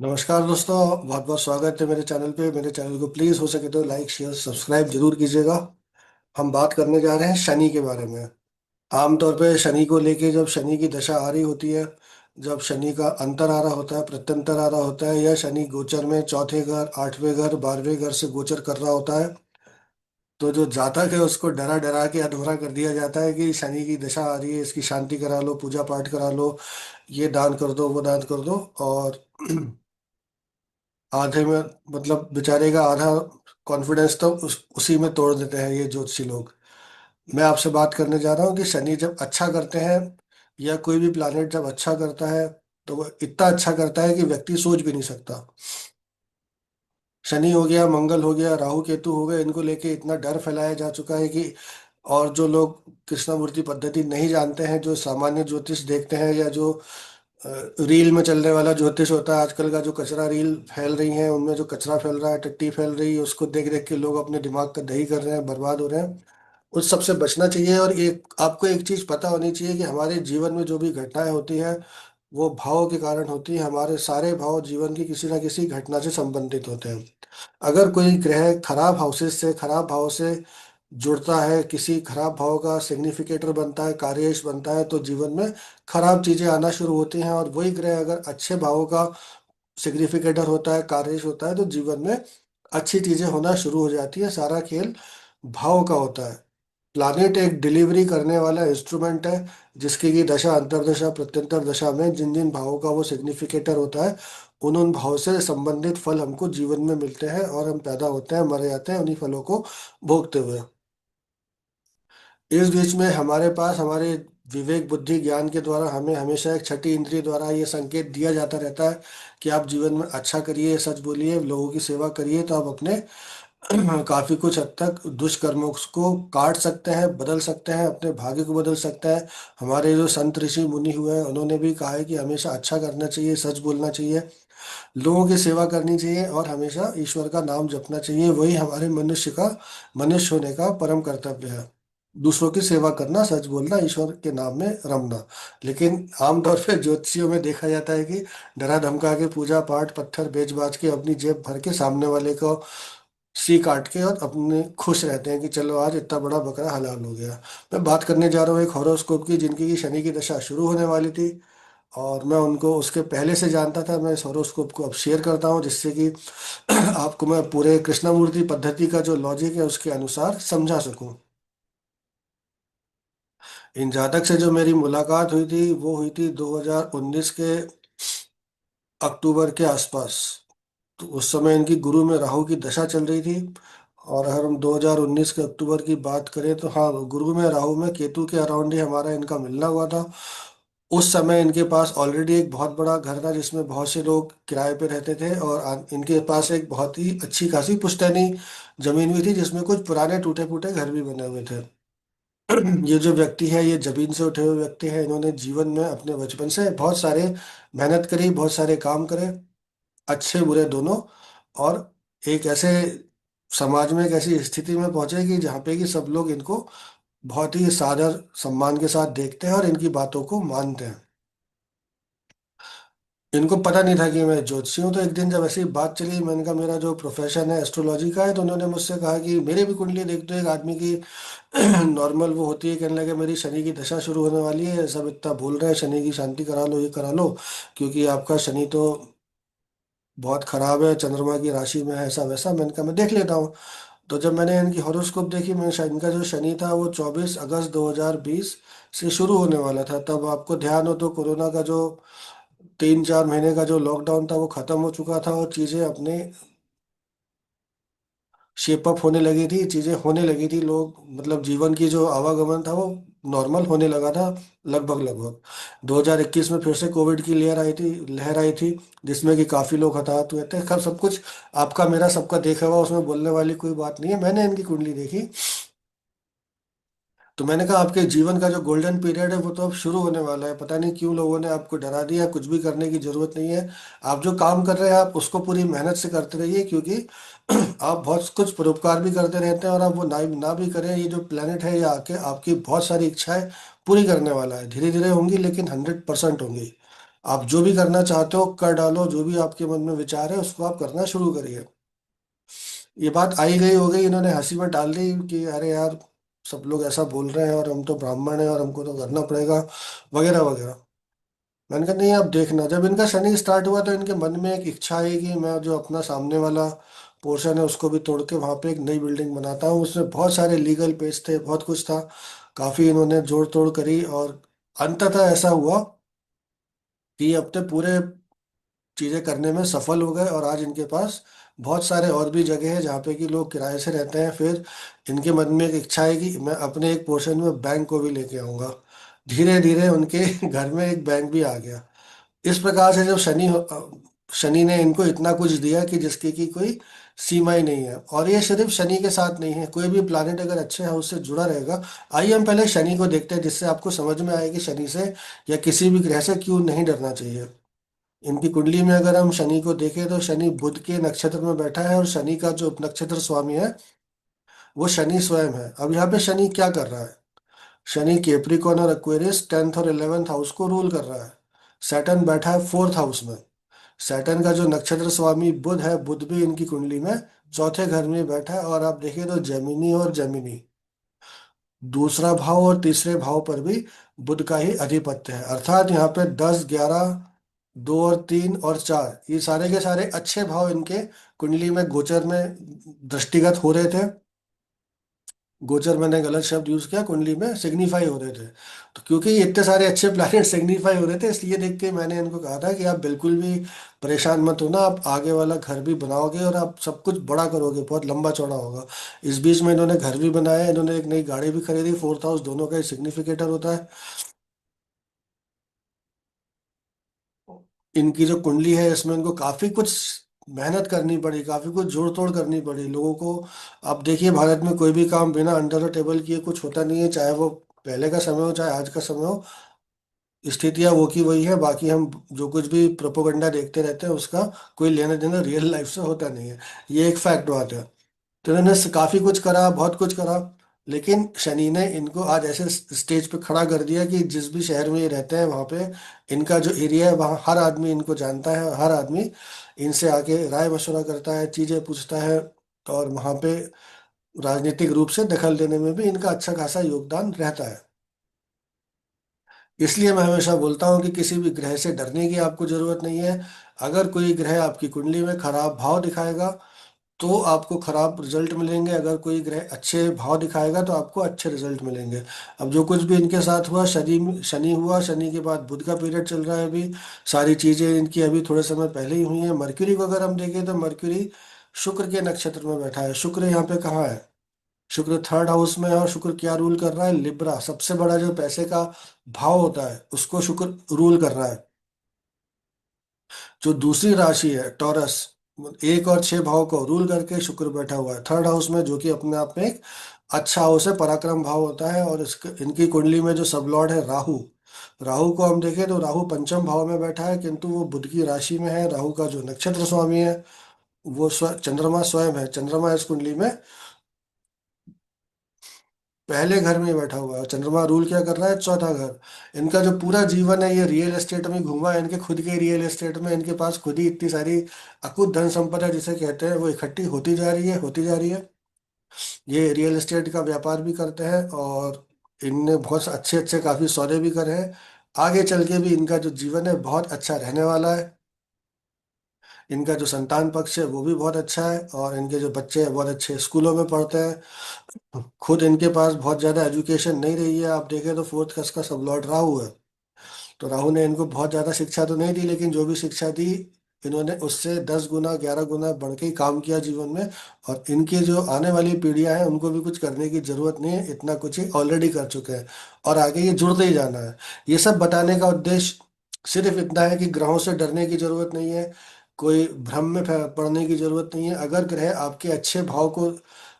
नमस्कार दोस्तों। बहुत बहुत स्वागत है मेरे चैनल पे। मेरे चैनल को प्लीज़ हो सके तो लाइक शेयर सब्सक्राइब जरूर कीजिएगा। हम बात करने जा रहे हैं शनि के बारे में। आमतौर पे शनि को लेके जब शनि की दशा आ रही होती है, जब शनि का अंतर आ रहा होता है, प्रत्यंतर आ रहा होता है, या शनि गोचर में चौथे घर, आठवें घर, 12वें घर से गोचर कर रहा होता है, तो जो जातक है उसको डरा डरा के अधूरा कर दिया जाता है कि शनि की दशा आ रही है, इसकी शांति करा लो, पूजा पाठ करा लो, ये दान कर दो, वो दान कर दो। और आधे में मतलब बेचारे का आधा कॉन्फिडेंस तो उसी में तोड़ देते हैं ये ज्योतिषी लोग। मैं आपसे बात करने जा रहा हूँ कि शनि जब अच्छा करते हैं, या कोई भी प्लैनेट जब अच्छा करता है, तो वो इतना अच्छा करता है कि व्यक्ति सोच भी नहीं सकता। शनि हो गया, मंगल हो गया, राहु केतु हो गए, इनको लेके इतना डर फैलाया जा चुका है कि और जो लोग कृष्णमूर्ति पद्धति नहीं जानते हैं, जो सामान्य ज्योतिष देखते हैं, या जो रील में चलने वाला ज्योतिष होता है, आजकल का जो कचरा रील फैल रही है, उनमें जो कचरा फैल रहा है, टट्टी फैल रही है, उसको देख देख के लोग अपने दिमाग का दही कर रहे हैं, बर्बाद हो रहे हैं। उस सब से बचना चाहिए। और एक आपको एक चीज पता होनी चाहिए कि हमारे जीवन में जो भी घटनाएं होती हैं, वो भावों के कारण होती है। हमारे सारे भाव जीवन की किसी ना किसी घटना से संबंधित होते हैं। अगर कोई ग्रह खराब हाउसेस से, खराब भाव से जुड़ता है, किसी खराब भाव का सिग्निफिकेटर बनता है, कार्येश बनता है, तो जीवन में खराब चीजें आना शुरू होती हैं। और वही ग्रह अगर अच्छे भावों का सिग्निफिकेटर होता है, कार्येश होता है, तो जीवन में अच्छी चीजें होना शुरू हो जाती है। सारा खेल भाव का होता है। प्लानिट एक डिलीवरी करने वाला इंस्ट्रूमेंट है, जिसकी की दशा, अंतर्दशा, प्रत्यंतर दशा में जिन जिन भावों का वो सिग्निफिकेटर होता है, उन भाव से संबंधित फल हमको जीवन में मिलते हैं, और हम पैदा होते हैं, मरे जाते हैं उन्हीं फलों को भोगते हुए। इस बीच में हमारे पास हमारे विवेक बुद्धि ज्ञान के द्वारा हमें हमेशा एक छठी इंद्रिय द्वारा ये संकेत दिया जाता रहता है कि आप जीवन में अच्छा करिए, सच बोलिए, लोगों की सेवा करिए, तो आप अपने काफी कुछ हद तक दुष्कर्मों को काट सकते हैं, बदल सकते हैं, अपने भाग्य को बदल सकते हैं। हमारे जो संत ऋषि मुनि हुए हैं, उन्होंने भी कहा है कि हमेशा अच्छा करना चाहिए, सच बोलना चाहिए, लोगों की सेवा करनी चाहिए, और हमेशा ईश्वर का नाम जपना चाहिए। वही हमारे मनुष्य होने का परम कर्तव्य है। दूसरों की सेवा करना, सच बोलना, ईश्वर के नाम में रमना। लेकिन आमतौर पे ज्योतिषियों में देखा जाता है कि डरा धमका के, पूजा पाठ, पत्थर बेच बाच के, अपनी जेब भर के सामने वाले को सी काट के, और अपने खुश रहते हैं कि चलो आज इतना बड़ा बकरा हलाल हो गया। मैं बात करने जा रहा हूँ एक हॉरोस्कोप की, जिनकी की शनि की दशा शुरू होने वाली थी, और मैं उनको उसके पहले से जानता था। मैं इस हॉरोस्कोप को अब शेयर करता हूँ, जिससे कि आपको मैं पूरे कृष्णमूर्ति पद्धति का जो लॉजिक है उसके अनुसार समझा सकूं। इन जातक से जो मेरी मुलाकात हुई थी, वो हुई थी 2019 के अक्टूबर के आसपास। तो उस समय इनकी गुरु में राहु की दशा चल रही थी। और अगर हम 2019 के अक्टूबर की बात करें, तो हाँ, गुरु में राहु में केतु के अराउंड ही हमारा इनका मिलना हुआ था। उस समय इनके पास ऑलरेडी एक बहुत बड़ा घर था, जिसमें बहुत से लोग किराए पे रहते थे, और इनके पास एक बहुत ही अच्छी खासी पुश्तैनी जमीन भी थी, जिसमें कुछ पुराने टूटे फूटे घर भी बने हुए थे। ये जो व्यक्ति है, ये जमीन से उठे हुए व्यक्ति है। इन्होंने जीवन में अपने बचपन से बहुत सारे मेहनत करी, बहुत सारे काम करे, अच्छे बुरे दोनों। और एक ऐसे समाज में एक ऐसी स्थिति में पहुंचे कि जहाँ पे कि सब लोग इनको बहुत ही सादर सम्मान के साथ देखते हैं और इनकी बातों को मानते हैं। इनको पता नहीं था कि मैं ज्योतिषी हूँ। तो एक दिन जब ऐसी बात चली, मैंने कहा मेरा जो प्रोफेशन है एस्ट्रोलॉजी का है, तो उन्होंने मुझसे कहा कि मेरी भी कुंडली देख दो। एक आदमी की नॉर्मल वो होती है, कहने लगे मेरी शनि की दशा शुरू होने वाली है, सब इतना बोल रहे हैं शनि की शांति करा लो, ये करा लो, क्योंकि आपका शनि तो बहुत खराब है, चंद्रमा की राशि में है, ऐसा वैसा। मैंने कहा मैं देख लेता हूँ। तो जब मैंने इनकी हॉरोस्कोप देखी, मैं इनका जो शनि था वो 24 अगस्त 2020 से शुरू होने वाला था। तब आपको ध्यान हो तो कोरोना का जो 3-4 महीने का जो लॉकडाउन था, वो खत्म हो चुका था, और चीजें अपने शेप अप होने लगी थी, चीजें होने लगी थी, लोग मतलब जीवन की जो आवागमन था वो नॉर्मल होने लगा था, लगभग लगभग। 2021 में फिर से कोविड की लहर आई थी, जिसमें कि काफी लोग हताहत हुए थे। खैर, सब कुछ आपका मेरा सबका देखा हुआ, उसमें बोलने वाली कोई बात नहीं है। मैंने इनकी कुंडली देखी, तो मैंने कहा आपके जीवन का जो गोल्डन पीरियड है वो तो अब शुरू होने वाला है। पता नहीं क्यों लोगों ने आपको डरा दिया। कुछ भी करने की जरूरत नहीं है। आप जो काम कर रहे हैं, आप उसको पूरी मेहनत से करते रहिए, क्योंकि आप बहुत कुछ परोपकार भी करते रहते हैं, और आप वो ना ना भी करें, ये जो प्लेनेट है ये आके आपकी बहुत सारी इच्छाएं पूरी करने वाला है। धीरे धीरे होंगी, लेकिन 100% होंगी। आप जो भी करना चाहते हो कर डालो, जो भी आपके मन में विचार है उसको आप करना शुरू करिए। ये बात आई गई हो गई, इन्होंने हंसी में डाल दी कि अरे यार, सब लोग ऐसा बोल रहे हैं और हम तो ब्राह्मण हैं और हमको तो करना पड़ेगा, वगैरह वगैरह। मैंने कहा नहीं, आप देखना, जब इनका शनि स्टार्ट हुआ तो इनके मन में एक इच्छा आई कि मैं जो अपना सामने वाला पोर्शन है उसको भी तोड़ के वहां पे एक नई बिल्डिंग बनाता हूँ। उसमें बहुत सारे लीगल पेज थे, बहुत कुछ था, काफी इन्होंने जोड़ तोड़ करी, और अंततः ऐसा हुआ कि ये अपने पूरे चीजें करने में सफल हो गए, और आज इनके पास बहुत सारे और भी जगह है जहाँ पे कि लोग किराए से रहते हैं। फिर इनके मन में एक इच्छा है कि मैं अपने एक पोर्शन में बैंक को भी लेके आऊंगा। धीरे धीरे उनके घर में एक बैंक भी आ गया। इस प्रकार से जब शनि ने इनको इतना कुछ दिया कि जिसकी की कोई सीमा ही नहीं है। और ये सिर्फ शनि के साथ नहीं है, कोई भी प्लानिट अगर अच्छे हाउस से जुड़ा रहेगा। आइए हम पहले शनि को देखते हैं, जिससे आपको समझ में आए कि शनि से या किसी भी ग्रह से क्यों नहीं डरना चाहिए। इनकी कुंडली में अगर हम शनि को देखें तो शनि बुध के नक्षत्र में बैठा है, और शनि का जो नक्षत्र स्वामी है वो शनि स्वयं है। अब यहाँ पे शनि क्या कर रहा है? शनि कैप्रिकॉर्न और एक्वेरियस 10th और 11th हाउस को रूल कर रहा है। सैटर्न बैठा है 4th हाउस में। सैटर्न का जो नक्षत्र स्वामी बुध है, बुध भी इनकी कुंडली में चौथे घर में बैठा है। और आप देखिए तो जेमिनी और जेमिनी, दूसरा भाव और तीसरे भाव पर भी बुध का ही अधिपत्य है। अर्थात यहाँ पे 10, 11, 2 और 3 और 4, ये सारे के सारे अच्छे भाव इनके कुंडली में गोचर में दृष्टिगत हो रहे थे। गोचर मैंने गलत शब्द यूज किया, कुंडली में सिग्निफाई हो रहे थे। तो क्योंकि ये इतने सारे अच्छे प्लैनेट सिग्निफाई हो रहे थे, इसलिए देख के मैंने इनको कहा था कि आप बिल्कुल भी परेशान मत होना, आप आगे वाला घर भी बनाओगे और आप सब कुछ बड़ा करोगे, बहुत लंबा चौड़ा होगा। इस बीच में इन्होंने घर भी बनाया, इन्होंने एक नई गाड़ी भी खरीदी। 4th हाउस दोनों का सिग्निफिकेटर होता है। इनकी जो कुंडली है इसमें इनको काफी कुछ मेहनत करनी पड़ी, काफी कुछ जोड़ तोड़ करनी पड़ी लोगों को। अब देखिए, भारत में कोई भी काम बिना अंडर द टेबल किए कुछ होता नहीं है, चाहे वो पहले का समय हो चाहे आज का समय हो। स्थितियां वो की वही है। बाकी हम जो कुछ भी प्रोपोगंडा देखते रहते हैं उसका कोई लेना देना रियल लाइफ से होता नहीं है। ये एक फैक्ट बात है। तो इन्होंने काफी कुछ करा, बहुत कुछ करा, लेकिन शनि ने इनको आज ऐसे स्टेज पे खड़ा कर दिया कि जिस भी शहर में ये रहते हैं वहाँ पे इनका जो एरिया है वहाँ हर आदमी इनको जानता है, और हर आदमी इनसे आके राय मशवरा करता है, चीजें पूछता है। और वहाँ पे राजनीतिक रूप से दखल देने में भी इनका अच्छा खासा योगदान रहता है। इसलिए मैं हमेशा बोलता हूँ कि किसी भी ग्रह से डरने की आपको जरूरत नहीं है। अगर कोई ग्रह आपकी कुंडली में खराब भाव दिखाएगा तो आपको खराब रिजल्ट मिलेंगे, अगर कोई ग्रह अच्छे भाव दिखाएगा तो आपको अच्छे रिजल्ट मिलेंगे। अब जो कुछ भी इनके साथ हुआ, शनि शनि हुआ, शनि के बाद बुध का पीरियड चल रहा है अभी। सारी चीजें इनकी अभी थोड़े समय पहले ही हुई हैं। मरक्यूरी को अगर हम देखें तो मरक्यूरी शुक्र के नक्षत्र में बैठा है। शुक्र यहाँ पे कहाँ है? शुक्र 3rd हाउस में है, और शुक्र क्या रूल कर रहा है? लिब्रा, सबसे बड़ा जो पैसे का भाव होता है उसको शुक्र रूल कर रहा है। जो दूसरी राशि है टॉरस, 1 और 6 भाव को रूल करके शुक्र बैठा हुआ है 3rd हाउस में, जो कि अपने आप में एक अच्छा हाउस है, पराक्रम भाव होता है। और इसके इनकी कुंडली में जो सब लॉर्ड है राहु, राहु को हम देखें तो राहु पंचम भाव में बैठा है, किंतु वो बुध की राशि में है। राहु का जो नक्षत्र स्वामी है वो चंद्रमा स्वयं है। चंद्रमा इस कुंडली में पहले घर में ही बैठा हुआ है। चंद्रमा रूल क्या कर रहा है? चौथा घर। इनका जो पूरा जीवन है ये रियल एस्टेट में घूमा है, इनके खुद के रियल एस्टेट में। इनके पास खुद ही इतनी सारी अकुत धन संपदा जिसे कहते हैं वो इकट्ठी होती जा रही है, होती जा रही है। ये रियल एस्टेट का व्यापार भी करते हैं, और इनने बहुत अच्छे अच्छे काफी सौदे भी करे हैं। आगे चल के भी इनका जो जीवन है बहुत अच्छा रहने वाला है। इनका जो संतान पक्ष है वो भी बहुत अच्छा है, और इनके जो बच्चे हैं बहुत अच्छे स्कूलों में पढ़ते हैं। खुद इनके पास बहुत ज्यादा एजुकेशन नहीं रही है। आप देखें तो 4th का सब लॉर्ड राहु है। तो राहु ने इनको बहुत ज्यादा शिक्षा तो नहीं दी, लेकिन जो भी शिक्षा दी इन्होंने उससे 10 गुना 11 गुना बढ़ के ही काम किया जीवन में। और इनकी जो आने वाली पीढ़ियां हैं उनको भी कुछ करने की जरूरत नहीं है, इतना कुछ ही ऑलरेडी कर चुके हैं, और आगे ये जुड़ते ही जाना है। ये सब बताने का उद्देश्य सिर्फ इतना है कि ग्रहों से डरने की जरूरत नहीं है, कोई भ्रम में पड़ने की जरूरत नहीं है। अगर ग्रह आपके अच्छे भाव को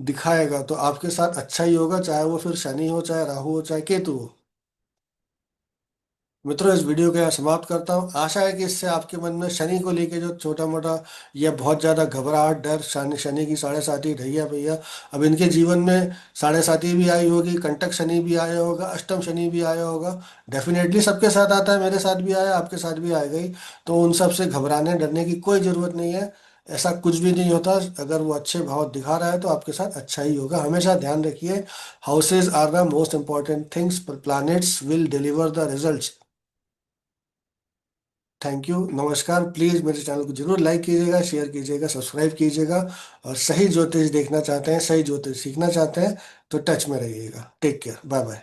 दिखाएगा तो आपके साथ अच्छा ही होगा, चाहे वो फिर शनि हो, चाहे राहु हो, चाहे केतु हो। मित्रों, इस वीडियो को यहाँ समाप्त करता हूँ। आशा है कि इससे आपके मन में शनि को लेके जो छोटा मोटा या बहुत ज़्यादा घबराहट, डर, शनि शनि की साढ़े साती भैया भैया, अब इनके जीवन में साढ़े साती भी आई होगी, कंटक शनि भी आया होगा, अष्टम शनि भी आया होगा। डेफिनेटली सबके साथ आता है, मेरे साथ भी आया, आपके साथ भी आएगा ही। तो उन सब से घबराने डरने की कोई ज़रूरत नहीं है। ऐसा कुछ भी नहीं होता। अगर वो अच्छे भाव दिखा रहा है तो आपके साथ अच्छा ही होगा। हमेशा ध्यान रखिए, houses are the most important things, पर planets will deliver the results. Thank you, नमस्कार। प्लीज़ मेरे चैनल को जरूर लाइक कीजिएगा, शेयर कीजिएगा, सब्सक्राइब कीजिएगा। और सही ज्योतिष देखना चाहते हैं, सही ज्योतिष सीखना चाहते हैं तो टच में रहिएगा। Take care, bye bye.